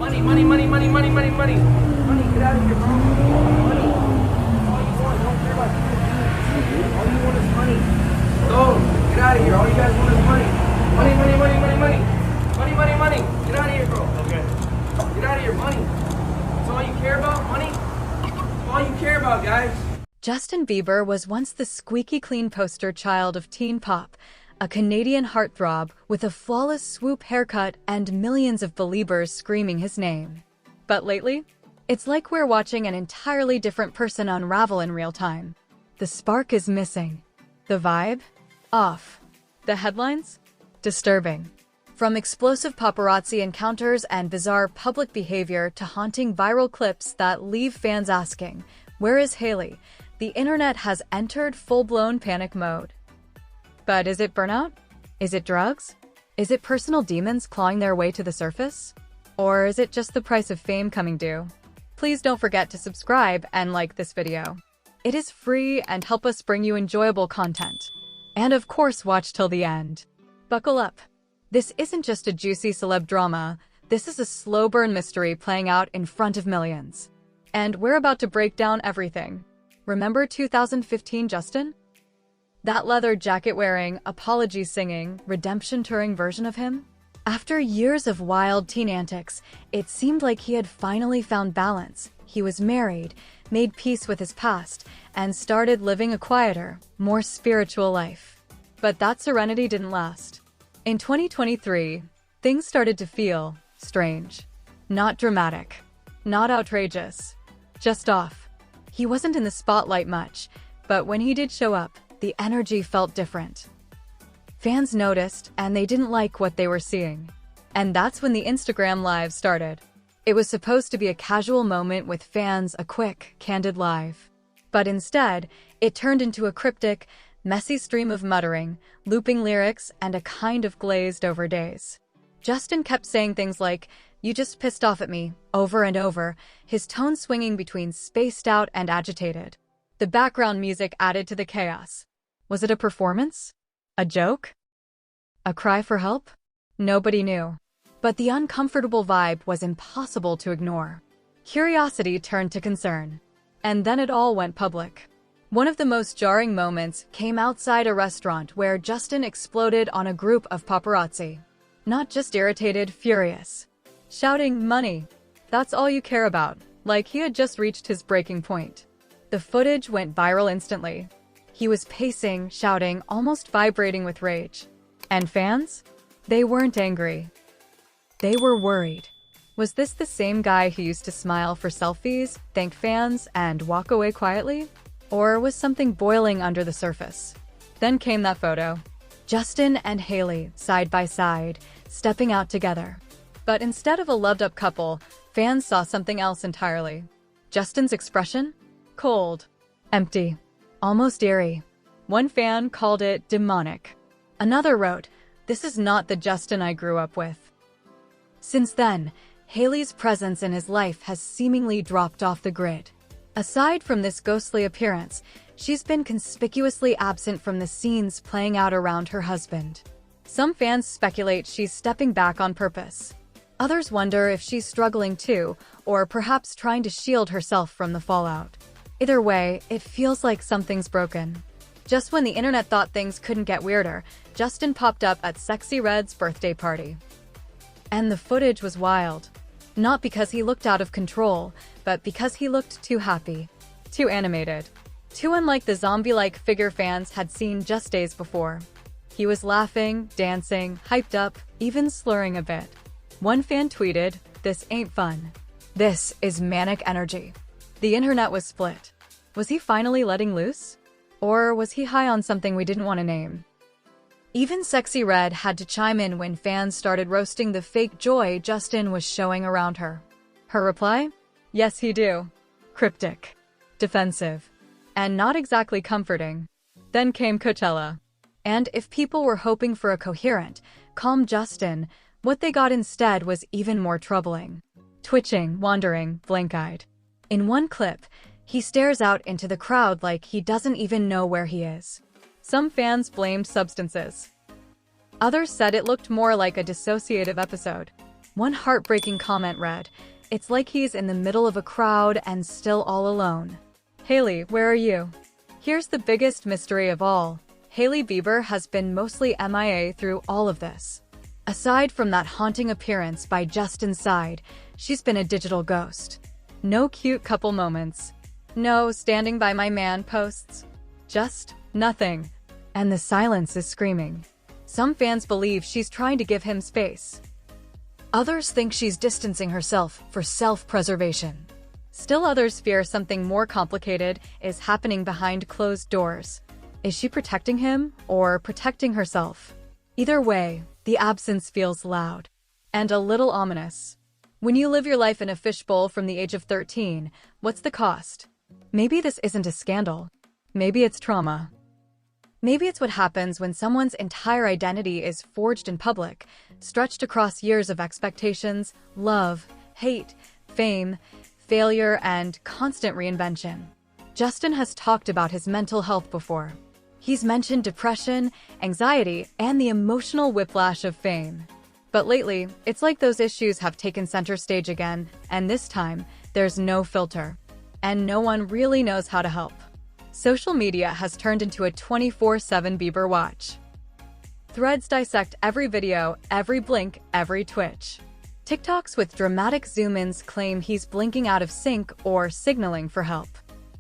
Money, money, money, money, money, money, money. Money, get out of here, bro. Money. All you want, don't care about you. All you want is money. Go, get out of here. All you guys want is money. Money, money, money, money, money. Money, money, money. Get out of here, bro. Okay. Get out of here, money. That's all you care about, money? That's all you care about, guys. Justin Bieber was once the squeaky clean poster child of teen pop, a Canadian heartthrob with a flawless swoop haircut and millions of Beliebers screaming his name. But lately, it's like we're watching an entirely different person unravel in real time. The spark is missing. The vibe? Off. The headlines? Disturbing. From explosive paparazzi encounters and bizarre public behavior to haunting viral clips that leave fans asking, "Where is Hailey?" The internet has entered full-blown panic mode. But is it burnout? Is it drugs? Is it personal demons clawing their way to the surface? Or is it just the price of fame coming due? Please don't forget to subscribe and like this video. It is free and help us bring you enjoyable content. And of course, watch till the end. Buckle up. This isn't just a juicy celeb drama. This is a slow burn mystery playing out in front of millions. And we're about to break down everything. Remember 2015 Justin? That leather jacket-wearing, apology-singing, redemption-touring version of him? After years of wild teen antics, it seemed like he had finally found balance. He was married, made peace with his past, and started living a quieter, more spiritual life. But that serenity didn't last. In 2023, things started to feel strange. Not dramatic. Not outrageous. Just off. He wasn't in the spotlight much, but when he did show up, the energy felt different. Fans noticed, and they didn't like what they were seeing. And that's when the Instagram Live started. It was supposed to be a casual moment with fans, a quick, candid live. But instead, it turned into a cryptic, messy stream of muttering, looping lyrics, and a kind of glazed-over daze. Justin kept saying things like, "You just pissed off at me," over and over, his tone swinging between spaced out and agitated. The background music added to the chaos. Was it a performance? A joke? A cry for help? Nobody knew. But the uncomfortable vibe was impossible to ignore. Curiosity turned to concern. And then it all went public. One of the most jarring moments came outside a restaurant where Justin exploded on a group of paparazzi. Not just irritated, furious. Shouting, "Money. That's all you care about," like he had just reached his breaking point. The footage went viral instantly. He was pacing, shouting, almost vibrating with rage. And fans? They weren't angry. They were worried. Was this the same guy who used to smile for selfies, thank fans, and walk away quietly? Or was something boiling under the surface? Then came that photo. Justin and Hailey, side by side, stepping out together. But instead of a loved-up couple, fans saw something else entirely. Justin's expression? Cold. Empty. Almost eerie. One fan called it demonic. Another wrote, "This is not the Justin I grew up with." Since then, Hailey's presence in his life has seemingly dropped off the grid. Aside from this ghostly appearance, she's been conspicuously absent from the scenes playing out around her husband. Some fans speculate she's stepping back on purpose. Others wonder if she's struggling too, or perhaps trying to shield herself from the fallout. Either way, it feels like something's broken. Just when the internet thought things couldn't get weirder, Justin popped up at Sexy Red's birthday party. And the footage was wild. Not because he looked out of control, but because he looked too happy. Too animated. Too unlike the zombie-like figure fans had seen just days before. He was laughing, dancing, hyped up, even slurring a bit. One fan tweeted, "This ain't fun. This is manic energy." The internet was split. Was he finally letting loose? Or was he high on something we didn't want to name? Even Sexy Red had to chime in when fans started roasting the fake joy Justin was showing around her. Her reply? Yes, he do. Cryptic. Defensive. And not exactly comforting. Then came Coachella. And if people were hoping for a coherent, calm Justin, what they got instead was even more troubling. Twitching, wandering, blank-eyed. In one clip, he stares out into the crowd like he doesn't even know where he is. Some fans blamed substances. Others said it looked more like a dissociative episode. One heartbreaking comment read, "It's like he's in the middle of a crowd and still all alone." Hailey, where are you? Here's the biggest mystery of all. Hailey Bieber has been mostly MIA through all of this. Aside from that haunting appearance by Justin's side, she's been a digital ghost. No cute couple moments. No standing by my man posts. Just nothing. And the silence is screaming. Some fans believe she's trying to give him space. Others think she's distancing herself for self-preservation. Still others fear something more complicated is happening behind closed doors. Is she protecting him or protecting herself? Either way, the absence feels loud and a little ominous. When you live your life in a fishbowl from the age of 13, what's the cost? Maybe this isn't a scandal. Maybe it's trauma. Maybe it's what happens when someone's entire identity is forged in public, stretched across years of expectations, love, hate, fame, failure, and constant reinvention. Justin has talked about his mental health before. He's mentioned depression, anxiety, and the emotional whiplash of fame. But lately, it's like those issues have taken center stage again, and this time, there's no filter. And no one really knows how to help. Social media has turned into a 24/7 Bieber watch. Threads dissect every video, every blink, every twitch. TikToks with dramatic zoom-ins claim he's blinking out of sync or signaling for help.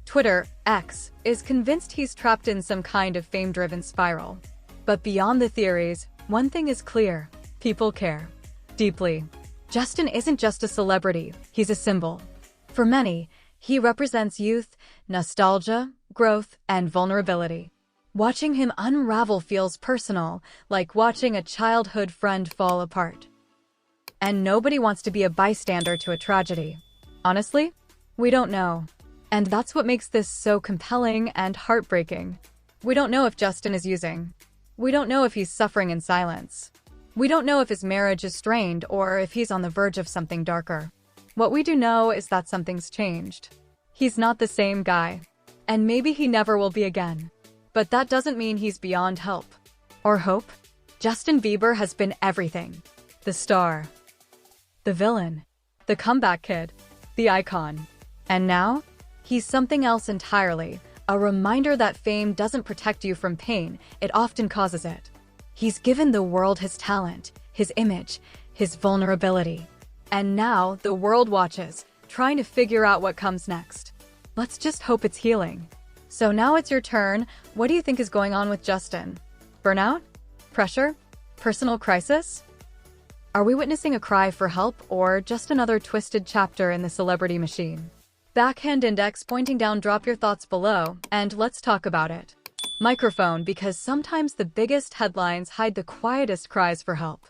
Twitter, X, is convinced he's trapped in some kind of fame-driven spiral. But beyond the theories, one thing is clear. People care. Deeply. Justin isn't just a celebrity, he's a symbol. For many, he represents youth, nostalgia, growth, and vulnerability. Watching him unravel feels personal, like watching a childhood friend fall apart. And nobody wants to be a bystander to a tragedy. Honestly, we don't know. And that's what makes this so compelling and heartbreaking. We don't know if Justin is using. We don't know if he's suffering in silence. We don't know if his marriage is strained or if he's on the verge of something darker. What we do know is that something's changed. He's not the same guy. And maybe he never will be again. But that doesn't mean he's beyond help. Or hope. Justin Bieber has been everything. The star. The villain. The comeback kid. The icon. And now? He's something else entirely, a reminder that fame doesn't protect you from pain, it often causes it. He's given the world his talent, his image, his vulnerability. And now the world watches, trying to figure out what comes next. Let's just hope it's healing. So now it's your turn. What do you think is going on with Justin? Burnout? Pressure? Personal crisis? Are we witnessing a cry for help or just another twisted chapter in the celebrity machine? Backhand index pointing down, drop your thoughts below, and let's talk about it. Microphone, because sometimes the biggest headlines hide the quietest cries for help.